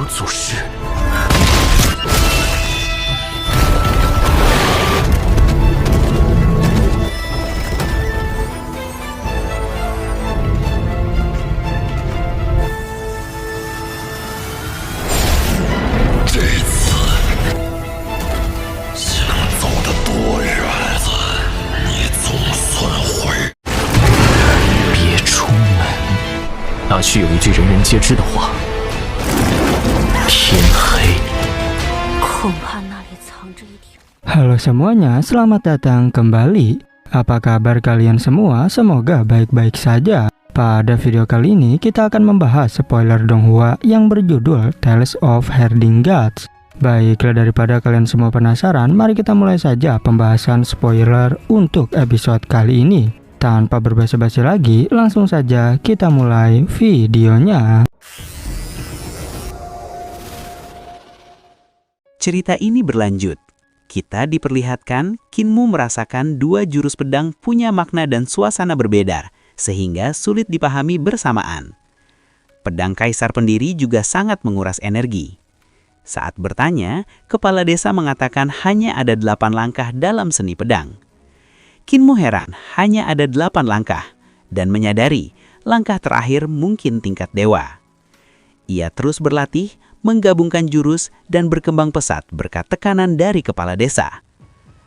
有祖师。这次想走得多远子，你总算会。别出门，那须有一句人人皆知的话：天黑。恐怕那里藏着一条。 Halo semuanya, selamat datang kembali. Apa kabar kalian semua? Semoga baik-baik saja. Pada video kali ini kita akan membahas spoiler Donghua yang berjudul Tales of Herding Gods. Baiklah, daripada kalian semua penasaran, mari kita mulai saja pembahasan spoiler untuk episode kali ini. Tanpa berbasa-basi lagi, langsung saja kita mulai videonya. Cerita ini berlanjut. Kita diperlihatkan Kinmu merasakan dua jurus pedang punya makna dan suasana berbeda, sehingga sulit dipahami bersamaan. Pedang kaisar pendiri juga sangat menguras energi. Saat bertanya, kepala desa mengatakan hanya ada 8 langkah dalam seni pedang. Kinmu heran, hanya ada 8 langkah, dan menyadari langkah terakhir mungkin tingkat dewa. Ia terus berlatih, menggabungkan jurus, dan berkembang pesat berkat tekanan dari kepala desa.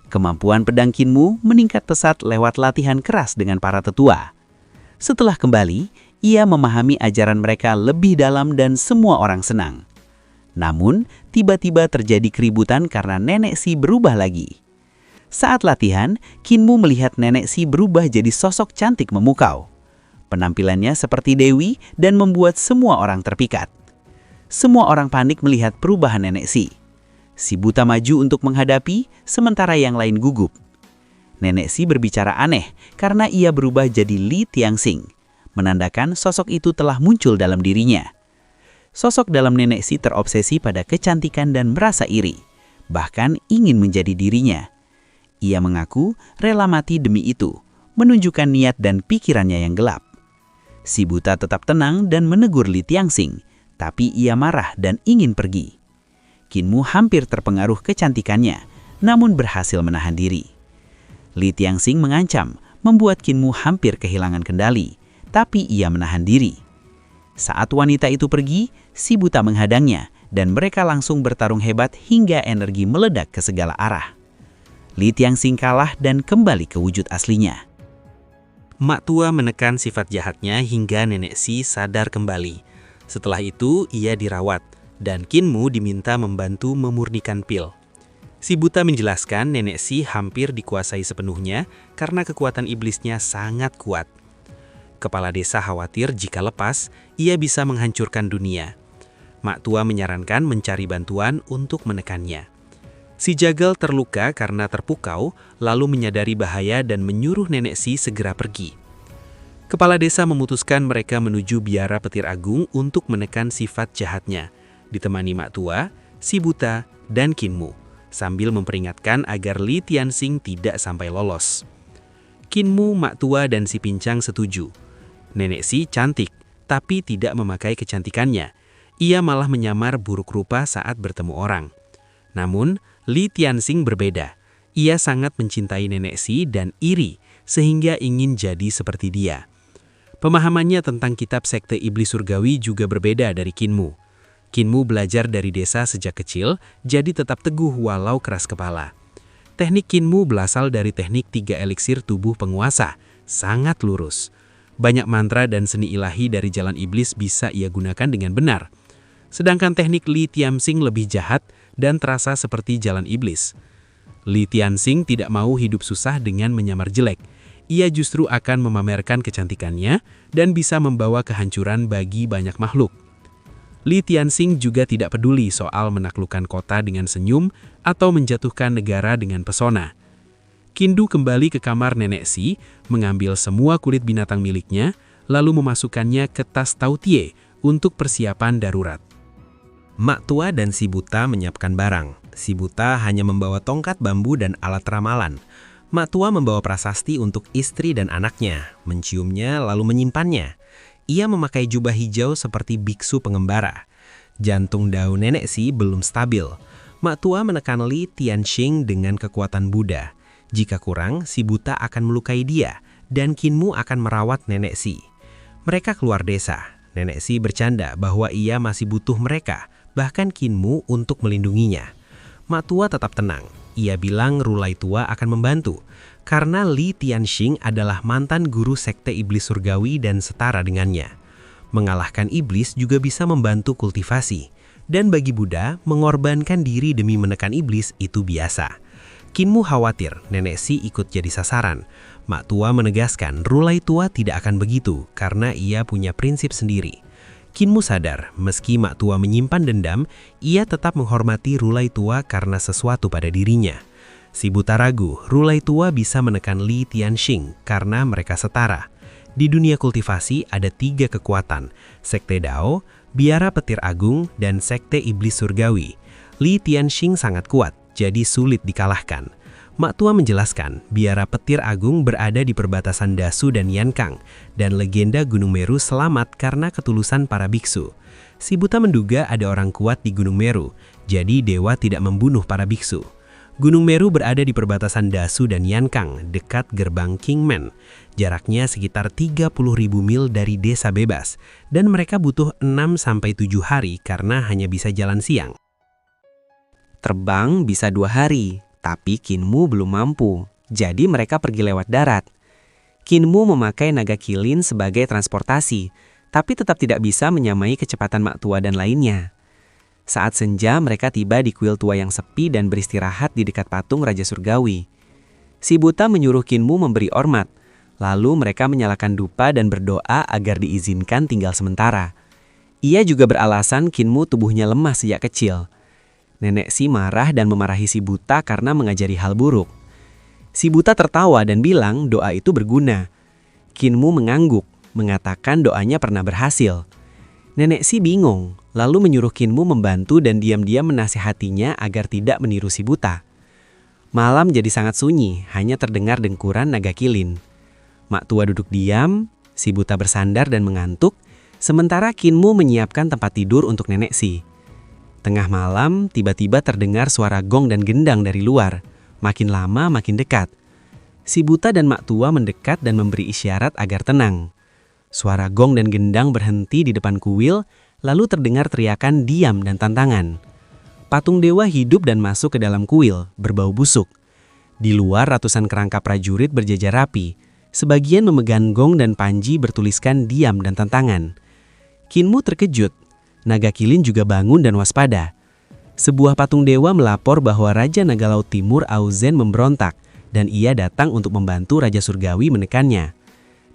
Kemampuan pedang Kinmu meningkat pesat lewat latihan keras dengan para tetua. Setelah kembali, ia memahami ajaran mereka lebih dalam dan semua orang senang. Namun, tiba-tiba terjadi keributan karena Nenek Si berubah lagi. Saat latihan, Kinmu melihat Nenek Si berubah jadi sosok cantik memukau. Penampilannya seperti dewi dan membuat semua orang terpikat. Semua orang panik melihat perubahan Nenek Si. Si buta maju untuk menghadapi, sementara yang lain gugup. Nenek Si berbicara aneh karena ia berubah jadi Li Tianxing, menandakan sosok itu telah muncul dalam dirinya. Sosok dalam Nenek Si terobsesi pada kecantikan dan merasa iri, bahkan ingin menjadi dirinya. Ia mengaku rela mati demi itu, menunjukkan niat dan pikirannya yang gelap. Si buta tetap tenang dan menegur Li Tianxing, tapi ia marah dan ingin pergi. Kinmu hampir terpengaruh kecantikannya, namun berhasil menahan diri. Li Tianxing mengancam, membuat Kinmu hampir kehilangan kendali, tapi ia menahan diri. Saat wanita itu pergi, si buta menghadangnya, dan mereka langsung bertarung hebat hingga energi meledak ke segala arah. Li Tianxing kalah dan kembali ke wujud aslinya. Mak tua menekan sifat jahatnya hingga Nenek Si sadar kembali. Setelah itu, ia dirawat, dan Kinmu diminta membantu memurnikan pil. Si buta menjelaskan Nenek Si hampir dikuasai sepenuhnya karena kekuatan iblisnya sangat kuat. Kepala desa khawatir jika lepas, ia bisa menghancurkan dunia. Mak tua menyarankan mencari bantuan untuk menekannya. Si jagal terluka karena terpukau, lalu menyadari bahaya dan menyuruh Nenek Si segera pergi. Kepala desa memutuskan mereka menuju biara petir agung untuk menekan sifat jahatnya, ditemani mak tua, si buta, dan Kinmu, sambil memperingatkan agar Li Tianxing tidak sampai lolos. Kinmu, mak tua, dan si pincang setuju. Nenek Si cantik, tapi tidak memakai kecantikannya. Ia malah menyamar buruk rupa saat bertemu orang. Namun, Li Tianxing berbeda. Ia sangat mencintai Nenek Si dan iri, sehingga ingin jadi seperti dia. Pemahamannya tentang kitab sekte iblis surgawi juga berbeda dari Kinmu. Kinmu belajar dari desa sejak kecil, jadi tetap teguh walau keras kepala. Teknik Kinmu berasal dari teknik 3 eliksir tubuh penguasa, sangat lurus. Banyak mantra dan seni ilahi dari jalan iblis bisa ia gunakan dengan benar. Sedangkan teknik Li Tianxing lebih jahat dan terasa seperti jalan iblis. Li Tianxing tidak mau hidup susah dengan menyamar jelek. Ia justru akan memamerkan kecantikannya dan bisa membawa kehancuran bagi banyak makhluk. Li Tianxing juga tidak peduli soal menaklukkan kota dengan senyum atau menjatuhkan negara dengan pesona. Kindu kembali ke kamar Nenek Si, mengambil semua kulit binatang miliknya, lalu memasukkannya ke tas Tautie untuk persiapan darurat. Mak tua dan si buta menyiapkan barang. Si buta hanya membawa tongkat bambu dan alat ramalan. Mak tua membawa prasasti untuk istri dan anaknya, menciumnya lalu menyimpannya. Ia memakai jubah hijau seperti biksu pengembara. Jantung Dao nenek Si belum stabil. Mak tua menekan Li Tianxing dengan kekuatan Buddha. Jika kurang, si buta akan melukai dia, dan Kinmu akan merawat nenek Si. Mereka keluar desa. Nenek Si bercanda bahwa ia masih butuh mereka, bahkan Kinmu untuk melindunginya. Mak tua tetap tenang. Ia bilang Rulai tua akan membantu, karena Li Tianxing adalah mantan guru sekte iblis surgawi dan setara dengannya. Mengalahkan iblis juga bisa membantu kultivasi, dan bagi Buddha, mengorbankan diri demi menekan iblis itu biasa. Kinmu khawatir nenek Si ikut jadi sasaran. Mak tua menegaskan Rulai tua tidak akan begitu karena ia punya prinsip sendiri. Kinmu sadar, meski mak tua menyimpan dendam, ia tetap menghormati Rulai tua karena sesuatu pada dirinya. Si buta ragu, Rulai tua bisa menekan Li Tianxing karena mereka setara. Di dunia kultivasi ada 3 kekuatan, Sekte Dao, Biara Petir Agung, dan Sekte Iblis Surgawi. Li Tianxing sangat kuat, jadi sulit dikalahkan. Mak tua menjelaskan, Biara Petir Agung berada di perbatasan Dasu dan Yankang, dan legenda Gunung Meru selamat karena ketulusan para biksu. Si buta menduga ada orang kuat di Gunung Meru, jadi dewa tidak membunuh para biksu. Gunung Meru berada di perbatasan Dasu dan Yankang, dekat gerbang Kingman. Jaraknya sekitar 30.000 mil dari desa bebas, dan mereka butuh 6-7 hari karena hanya bisa jalan siang. Terbang bisa 2 hari. Tapi Kinmu belum mampu, jadi mereka pergi lewat darat. Kinmu memakai naga kilin sebagai transportasi, tapi tetap tidak bisa menyamai kecepatan mak tua dan lainnya. Saat senja, mereka tiba di kuil tua yang sepi dan beristirahat di dekat patung Raja Surgawi. Si buta menyuruh Kinmu memberi hormat, lalu mereka menyalakan dupa dan berdoa agar diizinkan tinggal sementara. Ia juga beralasan Kinmu tubuhnya lemah sejak kecil. Nenek Si marah dan memarahi si buta karena mengajari hal buruk. Si buta tertawa dan bilang doa itu berguna. Kinmu mengangguk, mengatakan doanya pernah berhasil. Nenek Si bingung, lalu menyuruh Kinmu membantu dan diam-diam menasihatinya agar tidak meniru si buta. Malam jadi sangat sunyi, hanya terdengar dengkuran naga kilin. Mak tua duduk diam, si buta bersandar dan mengantuk, sementara Kinmu menyiapkan tempat tidur untuk nenek Si. Tengah malam, tiba-tiba terdengar suara gong dan gendang dari luar. Makin lama, makin dekat. Si buta dan mak tua mendekat dan memberi isyarat agar tenang. Suara gong dan gendang berhenti di depan kuil, lalu terdengar teriakan diam dan tantangan. Patung dewa hidup dan masuk ke dalam kuil, berbau busuk. Di luar ratusan kerangka prajurit berjajar rapi. Sebagian memegang gong dan panji bertuliskan diam dan tantangan. Kinmu terkejut. Naga kilin juga bangun dan waspada. Sebuah patung dewa melapor bahwa Raja Naga Laut Timur Auzen memberontak dan ia datang untuk membantu Raja Surgawi menekannya.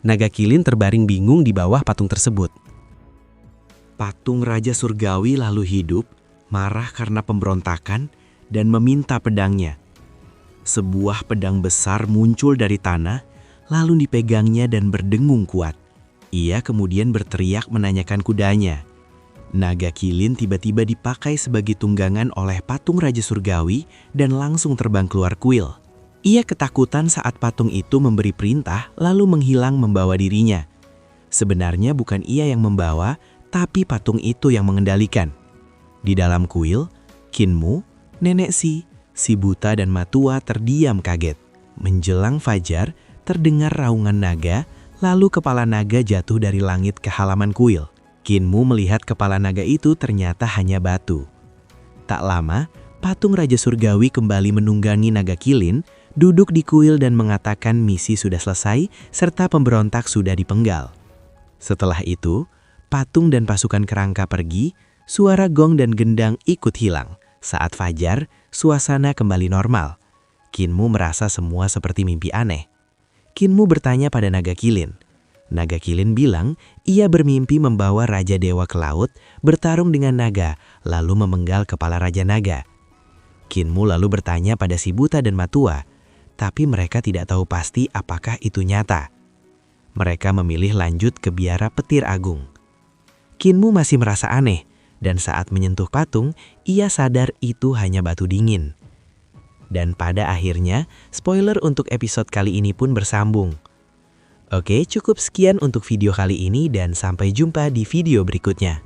Naga kilin terbaring bingung di bawah patung tersebut. Patung Raja Surgawi lalu hidup, marah karena pemberontakan dan meminta pedangnya. Sebuah pedang besar muncul dari tanah, lalu dipegangnya dan berdengung kuat. Ia kemudian berteriak menanyakan kudanya. Naga kilin tiba-tiba dipakai sebagai tunggangan oleh patung Raja Surgawi dan langsung terbang keluar kuil. Ia ketakutan saat patung itu memberi perintah lalu menghilang membawa dirinya. Sebenarnya bukan ia yang membawa, tapi patung itu yang mengendalikan. Di dalam kuil, Kinmu, nenek Si buta dan matua terdiam kaget. Menjelang fajar, terdengar raungan naga, lalu kepala naga jatuh dari langit ke halaman kuil. Kinmu melihat kepala naga itu ternyata hanya batu. Tak lama, patung Raja Surgawi kembali menunggangi naga kilin, duduk di kuil dan mengatakan misi sudah selesai serta pemberontak sudah dipenggal. Setelah itu, patung dan pasukan kerangka pergi, suara gong dan gendang ikut hilang. Saat fajar, suasana kembali normal. Kinmu merasa semua seperti mimpi aneh. Kinmu bertanya pada naga kilin. Naga kilin bilang ia bermimpi membawa Raja Dewa ke laut, bertarung dengan naga, lalu memenggal kepala Raja Naga. Kinmu lalu bertanya pada si buta dan matua, tapi mereka tidak tahu pasti apakah itu nyata. Mereka memilih lanjut ke Biara Petir Agung. Kinmu masih merasa aneh, dan saat menyentuh patung, ia sadar itu hanya batu dingin. Dan pada akhirnya, spoiler untuk episode kali ini pun bersambung. Oke, cukup sekian untuk video kali ini dan sampai jumpa di video berikutnya.